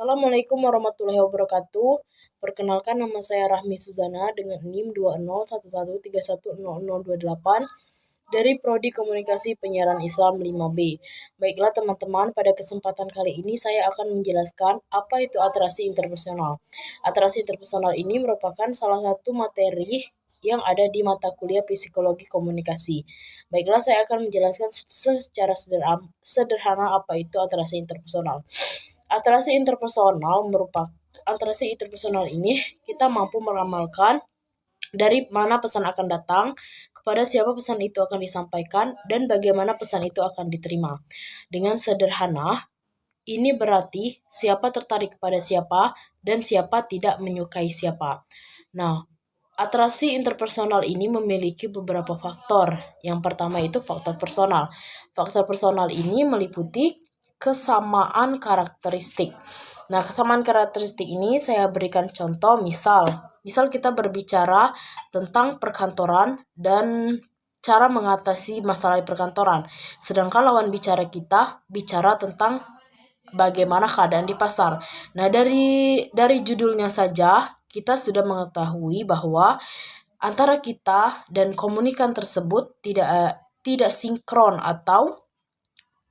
Assalamualaikum warahmatullahi wabarakatuh. Perkenalkan, nama saya Rahmi Suzana dengan NIM 201131310028 dari Prodi Komunikasi Penyiaran Islam 5B. Baiklah teman-teman, pada kesempatan kali ini saya akan menjelaskan apa itu atraksi interpersonal. Atraksi interpersonal ini merupakan salah satu materi yang ada di mata kuliah Psikologi Komunikasi. Baiklah, saya akan menjelaskan secara sederhana apa itu atraksi interpersonal. Atraksi interpersonal ini kita mampu meramalkan dari mana pesan akan datang, kepada siapa pesan itu akan disampaikan, dan bagaimana pesan itu akan diterima. Dengan sederhana, ini berarti siapa tertarik kepada siapa dan siapa tidak menyukai siapa. Nah, atraksi interpersonal ini memiliki beberapa faktor. Yang pertama itu faktor personal. Faktor personal ini meliputi kesamaan karakteristik. Nah, kesamaan karakteristik ini saya berikan contoh, misal kita berbicara tentang perkantoran dan cara mengatasi masalah di perkantoran. Sedangkan lawan bicara kita bicara tentang bagaimana keadaan di pasar. Nah, dari judulnya saja kita sudah mengetahui bahwa antara kita dan komunikan tersebut tidak sinkron atau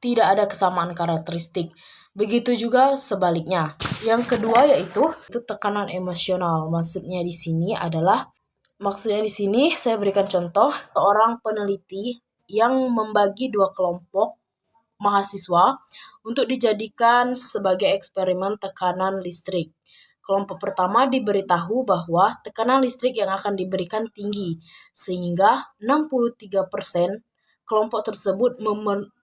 tidak ada kesamaan karakteristik. Begitu juga sebaliknya. Yang kedua yaitu tekanan emosional. Maksudnya di sini saya berikan contoh seorang peneliti yang membagi 2 kelompok mahasiswa untuk dijadikan sebagai eksperimen tekanan listrik. Kelompok pertama diberitahu bahwa tekanan listrik yang akan diberikan tinggi, sehingga 63% kelompok tersebut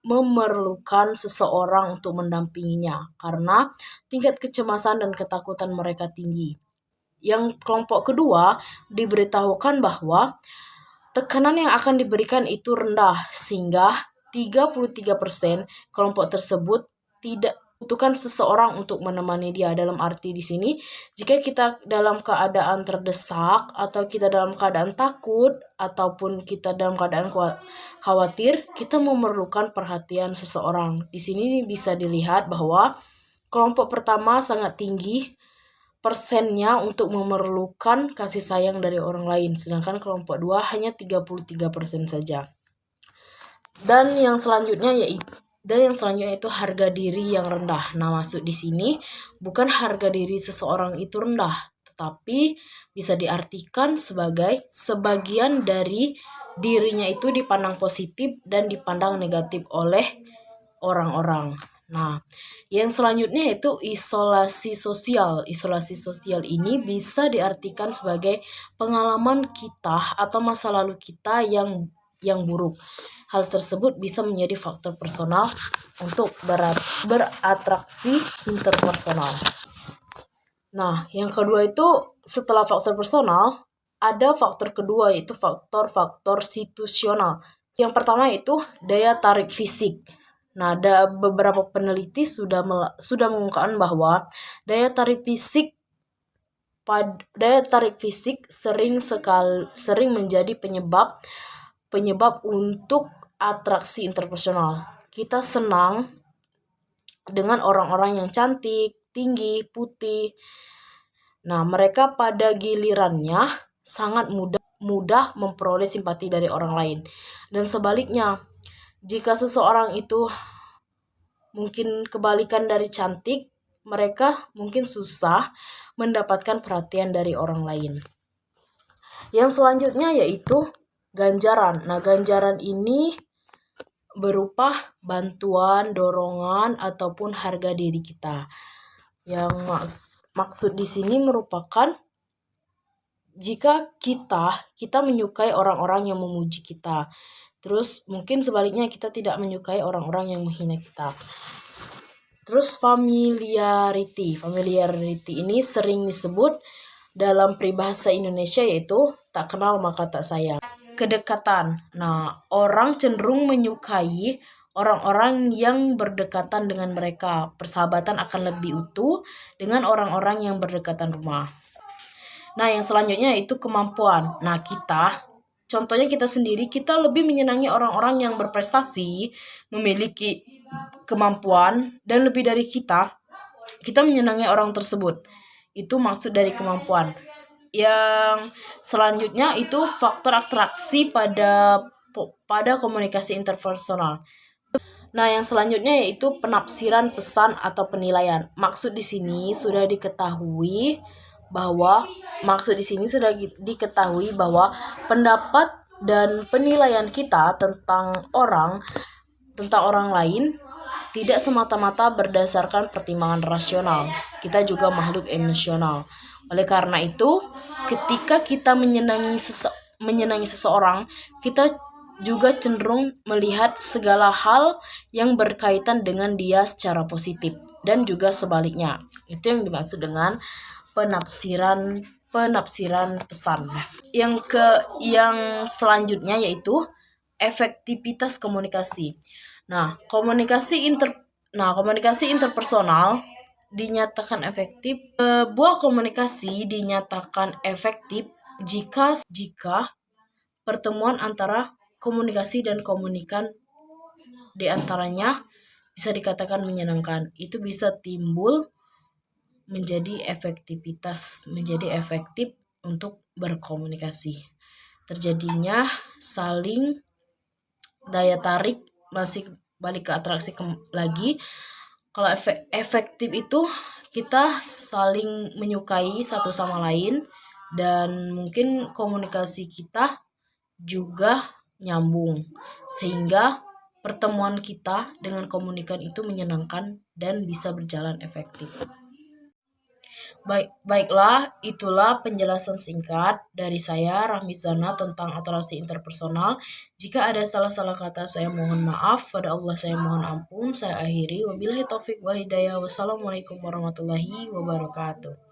memerlukan seseorang untuk mendampinginya karena tingkat kecemasan dan ketakutan mereka tinggi. Yang kelompok kedua diberitahukan bahwa tekanan yang akan diberikan itu rendah, sehingga 33% kelompok tersebut tidak membutuhkan seseorang untuk menemani dia. Dalam arti di sini, jika kita dalam keadaan terdesak atau kita dalam keadaan takut ataupun kita dalam keadaan khawatir, kita memerlukan perhatian seseorang. Di sini bisa dilihat bahwa kelompok pertama sangat tinggi persennya untuk memerlukan kasih sayang dari orang lain, sedangkan kelompok 2 hanya 33% saja. Dan yang selanjutnya yaitu harga diri yang rendah. Nah, maksud di sini bukan harga diri seseorang itu rendah, tetapi bisa diartikan sebagai sebagian dari dirinya itu dipandang positif dan dipandang negatif oleh orang-orang. Nah, yang selanjutnya itu isolasi sosial. Isolasi sosial ini bisa diartikan sebagai pengalaman kita atau masa lalu kita yang buruk. Hal tersebut bisa menjadi faktor personal untuk beratraksi interpersonal. Nah, yang kedua itu setelah faktor personal, ada faktor kedua yaitu faktor situasional. Yang pertama itu daya tarik fisik. Nah, ada beberapa peneliti sudah mengungkapkan bahwa daya tarik fisik sering menjadi penyebab untuk atraksi interpersonal. Kita senang dengan orang-orang yang cantik, tinggi, putih. Nah, mereka pada gilirannya sangat mudah memperoleh simpati dari orang lain. Dan sebaliknya, jika seseorang itu mungkin kebalikan dari cantik, mereka mungkin susah mendapatkan perhatian dari orang lain. Yang selanjutnya yaitu ganjaran. Nah, ganjaran ini berupa bantuan, dorongan, ataupun harga diri kita. Yang maksud di sini merupakan jika kita menyukai orang-orang yang memuji kita. Terus mungkin sebaliknya kita tidak menyukai orang-orang yang menghina kita. Terus familiarity. Familiarity ini sering disebut dalam peribahasa Indonesia yaitu tak kenal maka tak sayang. Kedekatan. Nah, orang cenderung menyukai orang-orang yang berdekatan dengan mereka. Persahabatan akan lebih utuh dengan orang-orang yang berdekatan rumah. Nah, yang selanjutnya itu kemampuan. Nah, contohnya kita sendiri, kita lebih menyenangi orang-orang yang berprestasi, memiliki kemampuan, dan lebih dari kita. kita menyenangi orang tersebut. Itu maksud dari kemampuan. Yang selanjutnya itu faktor atraksi pada komunikasi interpersonal. Nah, yang selanjutnya yaitu penafsiran pesan atau penilaian. Maksud di sini sudah diketahui bahwa pendapat dan penilaian kita tentang orang lain tidak semata-mata berdasarkan pertimbangan rasional. Kita juga makhluk emosional. Oleh karena itu, ketika kita menyenangi seseorang, kita juga cenderung melihat segala hal yang berkaitan dengan dia secara positif dan juga sebaliknya. Itu yang dimaksud dengan penafsiran pesan. Yang selanjutnya yaitu efektivitas komunikasi. Komunikasi interpersonal dinyatakan efektif. Sebuah komunikasi dinyatakan efektif jika pertemuan antara komunikasi dan komunikan di antaranya bisa dikatakan menyenangkan. Itu bisa timbul menjadi efektif untuk berkomunikasi. Terjadinya saling daya tarik, masih balik ke atraksi lagi. Kalau efektif itu kita saling menyukai satu sama lain dan mungkin komunikasi kita juga nyambung sehingga pertemuan kita dengan komunikan itu menyenangkan dan bisa berjalan efektif. Baiklah, itulah penjelasan singkat dari saya Rahmizana tentang atraksi interpersonal. Jika ada salah-salah kata saya mohon maaf, pada Allah saya mohon ampun. Saya akhiri, wabillahi taufik wa hidayah. Wassalamualaikum warahmatullahi wabarakatuh.